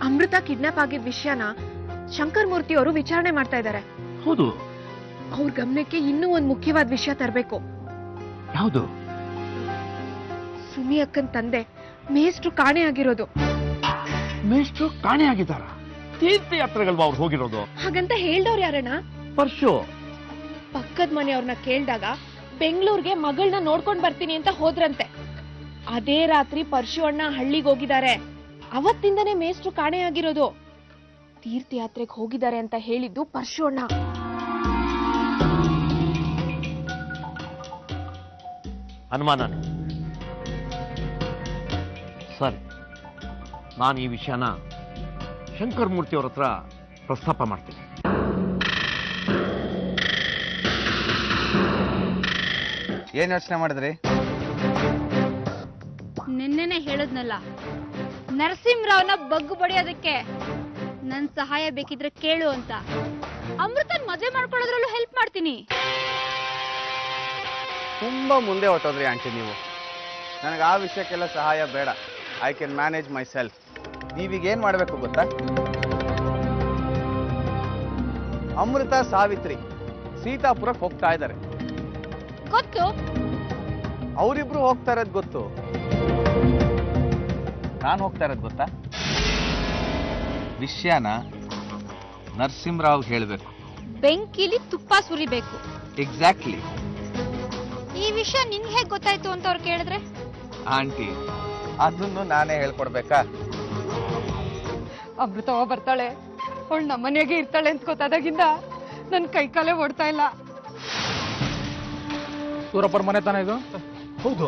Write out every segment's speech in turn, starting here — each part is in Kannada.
ಅಮೃತ ಕಿಡ್ನಾಪ್ ಆಗಿದ್ದ ವಿಷಯನ ಶಂಕರ್ ಮೂರ್ತಿ ಅವರು ವಿಚಾರಣೆ ಮಾಡ್ತಾ ಇದ್ದಾರೆ. ಹೌದು. ಅವ್ರ ಗಮನಕ್ಕೆ ಇನ್ನೂ ಒಂದು ಮುಖ್ಯವಾದ ವಿಷಯ ತರಬೇಕು. ಯಾವುದು? ಸುಮಿ ಅಕ್ಕನ್ ತಂದೆ ಮೇಷ್ಟ್ರು ಕಾಣೆ ಆಗಿರೋದು. ಮೇಷ್ಟ್ರು ಕಾಣೆ ಆಗಿದ್ದಾರ? ತೀರ್ಥಯಾತ್ರೆಗಲ್ವಾ ಅವ್ರು ಹೋಗಿರೋದು? ಹಾಗಂತ ಹೇಳ್ದವ್ರು ಯಾರಣ್ಣ? ಪರ್ಶು. ಪಕ್ಕದ ಮನೆಯವ್ರನ್ನ ಕೇಳ್ದಾಗ ಬೆಂಗಳೂರಿಗೆ ಮಗಳನ್ನ ನೋಡ್ಕೊಂಡ್ ಬರ್ತೀನಿ ಅಂತ ಹೋದ್ರಂತೆ. ಅದೇ ರಾತ್ರಿ ಪರ್ಶು ಅಣ್ಣ ಹಳ್ಳಿಗೆ ಹೋಗಿದ್ದಾರೆ. ಅವತ್ತಿಂದನೇ ಮೇಷ್ಟ್ರು ಕಾಣೆ ಆಗಿರೋದು. ತೀರ್ಥಯಾತ್ರೆಗೆ ಹೋಗಿದ್ದಾರೆ ಅಂತ ಹೇಳಿದ್ದು ಪರ್ಶು ಅಣ್ಣ. ಅನುಮಾನನೇ. ಸರಿ, ನಾನು ಈ ವಿಷಯನ ಶಂಕರ್ ಮೂರ್ತಿ ಅವ್ರ ಹತ್ರ ಪ್ರಸ್ತಾಪ ಮಾಡ್ತೀನಿ. ಏನ್ ಯೋಚನೆ ಮಾಡಿದ್ರಿ? ನಿನ್ನೆನೆ ಹೇಳದ್ನಲ್ಲ, ನರಸಿಂಹರಾವ್ನ ಬಗ್ಗು ಬಡಿಯೋದಕ್ಕೆ ನನ್ ಸಹಾಯ ಬೇಕಿದ್ರೆ ಕೇಳು ಅಂತ. ಅಮೃತನ್ ಮದುವೆ ಮಾಡ್ಕೊಳ್ಳೋದ್ರಲ್ಲೂ ಹೆಲ್ಪ್ ಮಾಡ್ತೀನಿ. ತುಂಬಾ ಮುಂದೆ ಹೊಟ್ಟೋದ್ರಿ ಆಂಟಿ ನೀವು. ನನಗೆ ಆ ವಿಷಯಕ್ಕೆಲ್ಲ ಸಹಾಯ ಬೇಡ. I can manage my self. ನೀವೀಗ ಏನ್ ಮಾಡ್ಬೇಕು ಗೊತ್ತಾ? ಅಮೃತ ಸಾವಿತ್ರಿ ಸೀತಾಪುರಕ್ಕೆ ಹೋಗ್ತಾ ಇದ್ದಾರೆ. ಗೊತ್ತು. ಅವರಿಬ್ರು ಹೋಗ್ತಾ ಇರೋದು ಗೊತ್ತು. ನಾನು ಹೋಗ್ತಾ ಇರೋದು ಗೊತ್ತಾ? ವಿಷಯನ ನರಸಿಂಹರಾವ್ ಹೇಳ್ಬೇಕು. ಬೆಂಕಿಲಿ ತುಪ್ಪ ಸುರಿಬೇಕು. ಎಕ್ಸಾಕ್ಟ್ಲಿ. ಈ ವಿಷಯ ನಿನ್ಗೆ ಹೇಗ್ ಗೊತ್ತಾಯ್ತು ಅಂತ ಅವ್ರು ಕೇಳಿದ್ರೆ? ಆಂಟಿ, ಅದನ್ನು ನಾನೇ ಹೇಳ್ಕೊಡ್ಬೇಕಾ? ಅಮೃತ ಬರ್ತಾಳೆ, ಅವಳು ನಮ್ಮನೆಯಾಗೆ ಇರ್ತಾಳೆ ಅಂತ ಗೊತ್ತಾದಾಗಿಂದ ನನ್ ಕೈಕಾಲೇ ಓಡ್ತಾ ಇಲ್ಲ. ಸೂರಪ್ಪರ ಮನೆ ತಾನೇ ಇದು? ಹೌದು.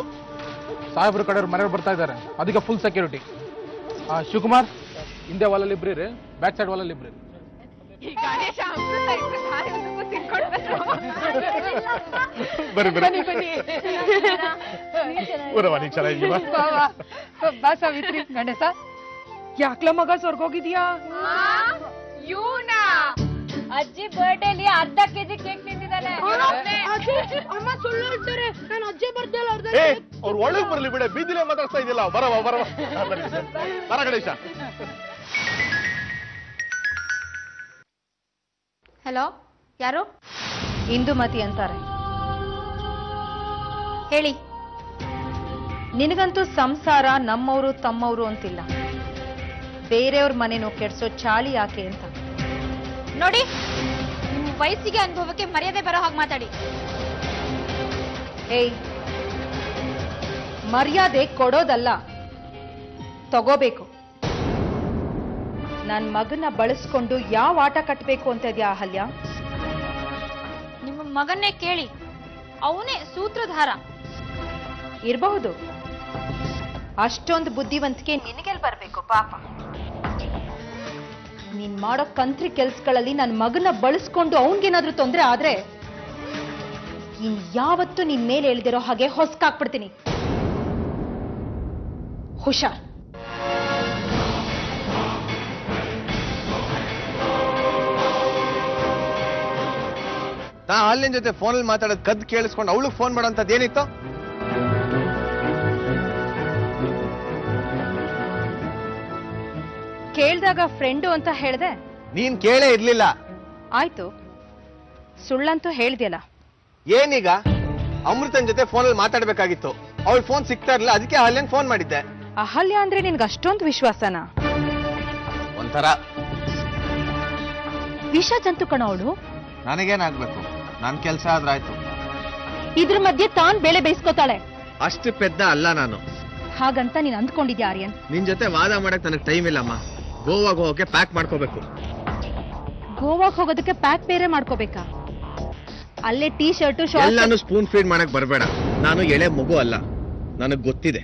ಸಾಹೇಬ್ರ ಕಡೆಯವ್ರು ಮನೆಯವ್ರು ಬರ್ತಾ ಇದ್ದಾರೆ, ಅದಕ್ಕೆ ಫುಲ್ ಸೆಕ್ಯೂರಿಟಿ. ಶಿವಕುಮಾರ್, ಹಿಂದೆ ವಾಲಲ್ಲಿ ಇಬ್ರಿ, ಬ್ಯಾಕ್ ಸೈಡ್ ವಾಲಲ್ಲಿ ಇಬ್ರಿ. ಬನ್ನಿ ಬನ್ನಿ. ಬಾ ಸಾವಿತ್ರಿ. ಗಣೇಶ, ಯಾಕ್ಲ ಮಗ ಸ್ವರ್ಗೋಗಿದ್ಯಾ? ಅಜ್ಜಿ ಬರ್ಡೇಲಿ ಅರ್ಧ ಕೆಜಿ ಕೇಕ್ ತಿಂದಿದ್ದಾನೆ. ಅಮ್ಮ ಸುಳ್ಳು ಹೇಳ್ತಾರೆ. ನಾನು ಅಜ್ಜಿ ಬರ್ತಿಲ್ಲ. ಅವ್ರು ಒಳಗೆ ಬರ್ಲಿ ಬಿಡ, ಬೀದಿಲೇ ಮಾತಾಡ್ತಾ ಇದೆಯಲ್ಲ. ಬರವ ಬರವ ಬರ ಗಣೇಶ. ಹಲೋ, ಯಾರು? ಇಂದುಮತಿ ಅಂತಾರೆ. ಹೇಳಿ. ನಿನಗಂತೂ ಸಂಸಾರ ನಮ್ಮವರು ತಮ್ಮವರು ಅಂತಿಲ್ಲ, ಬೇರೆಯವ್ರ ಮನೆನೂ ಕೆಡ್ಸೋ ಚಾಳಿ ಯಾಕೆ ಅಂತ. ನೋಡಿ, ನಿಮ್ಮ ವಯಸ್ಸಿಗೆ ಅನುಭವಕ್ಕೆ ಮರ್ಯಾದೆ ಬರೋ ಹಾಗೆ ಮಾತಾಡಿ. ಏಯ್, ಮರ್ಯಾದೆ ಕೊಡೋದಲ್ಲ, ತಗೋಬೇಕು. ನನ್ನ ಮಗನ ಬಳಸ್ಕೊಂಡು ಯಾವ ಆಟ ಕಟ್ಟಬೇಕು ಅಂತ ಇದೆಯಾ ಅಹಲ್ಯ? ನಿಮ್ಮ ಮಗನ್ನೇ ಕೇಳಿ, ಅವನೇ ಸೂತ್ರಧಾರ. ಇರಬಹುದು. ಅಷ್ಟೊಂದು ಬುದ್ಧಿವಂತಿಕೆ ನಿನಗೆಲ್ ಬರ್ಬೇಕು ಪಾಪ. ನೀನ್ ಮಾಡೋ ಕಂತ್ರಿ ಕೆಲ್ಸಗಳಲ್ಲಿ ನನ್ನ ಮಗನ ಬಳಸ್ಕೊಂಡು ಅವನ್ಗೇನಾದ್ರೂ ತೊಂದರೆ ಆದ್ರೆ ಇನ್ ಯಾವತ್ತೂ ನಿನ್ ಮೇಲೆ ಎಳ್ದಿರೋ ಹಾಗೆ ಹೊಸ್ಕಾಕ್ಬಿಡ್ತೀನಿ. ಹುಷಾರ್. ನಾ ಅಲ್ಲಿನ ಜೊತೆ ಫೋನಲ್ಲಿ ಮಾತಾಡೋದು ಕದ್ದು ಕೇಳಿಸ್ಕೊಂಡು ಅವಳಿಗೆ ಫೋನ್ ಮಾಡೋಂಥದ್ದು ಏನಿತ್ತು? ಕೇಳ್ದಾಗ ಫ್ರೆಂಡು ಅಂತ ಹೇಳ್ದೆ. ನೀನ್ ಕೇಳೇ ಇರ್ಲಿಲ್ಲ. ಆಯ್ತು, ಸುಳ್ಳಂತೂ ಹೇಳ್ದಿಯಲ್ಲ. ಏನೀಗ? ಅಮೃತನ್ ಜೊತೆ ಫೋನಲ್ಲಿ ಮಾತಾಡ್ಬೇಕಾಗಿತ್ತು, ಅವಳ ಫೋನ್ ಸಿಗ್ತಾ ಇರ್ಲಿಲ್ಲ, ಅದಕ್ಕೆ ಅಹಲ್ಯಂಗ್ ಫೋನ್ ಮಾಡಿದ್ದೆ. ಅಹಲ್ಯ ಅಂದ್ರೆ ನಿನ್ಗೆ ಅಷ್ಟೊಂದು ವಿಶ್ವಾಸನ? ಒಂಥರ ವಿಷ ಜಂತು ಕಣ ಅವಳು. ನನಗೇನಾಗ್ಬೇಕು? ನನ್ ಕೆಲ್ಸ ಆದ್ರಾಯ್ತು. ಇದ್ರ ಮಧ್ಯೆ ತಾನ್ ಬೇಳೆ ಬೇಯಿಸ್ಕೋತಾಳೆ. ಅಷ್ಟು ಪೆದ್ದ ಅಲ್ಲ ನಾನು. ಹಾಗಂತ ನೀನ್ ಅಂದ್ಕೊಂಡಿದ್ಯಾ ಆರ್ಯನ್? ನಿನ್ ಜೊತೆ ವಾದ ಮಾಡಕ್ ನನಗೆ ಟೈಮ್ ಇಲ್ಲಮ್ಮ. ಗೋವಾಗೆ ಹೋಗಕ್ಕೆ ಪ್ಯಾಕ್ ಮಾಡ್ಕೋಬೇಕು. ಗೋವಾಗ್ ಹೋಗೋದಕ್ಕೆ ಪ್ಯಾಕ್ ಬೇರೆ ಮಾಡ್ಕೋಬೇಕಾ? ಅಲ್ಲೇ ಟೀ ಶರ್ಟು ಎಲ್ಲಾನು ಸ್ಪೂನ್ ಫೀಡ್ ಮಾಡಕ್ ಬರ್ಬೇಡ. ನಾನು ಎಳೆ ಮಗು ಅಲ್ಲ, ನನಗ್ ಗೊತ್ತಿದೆ.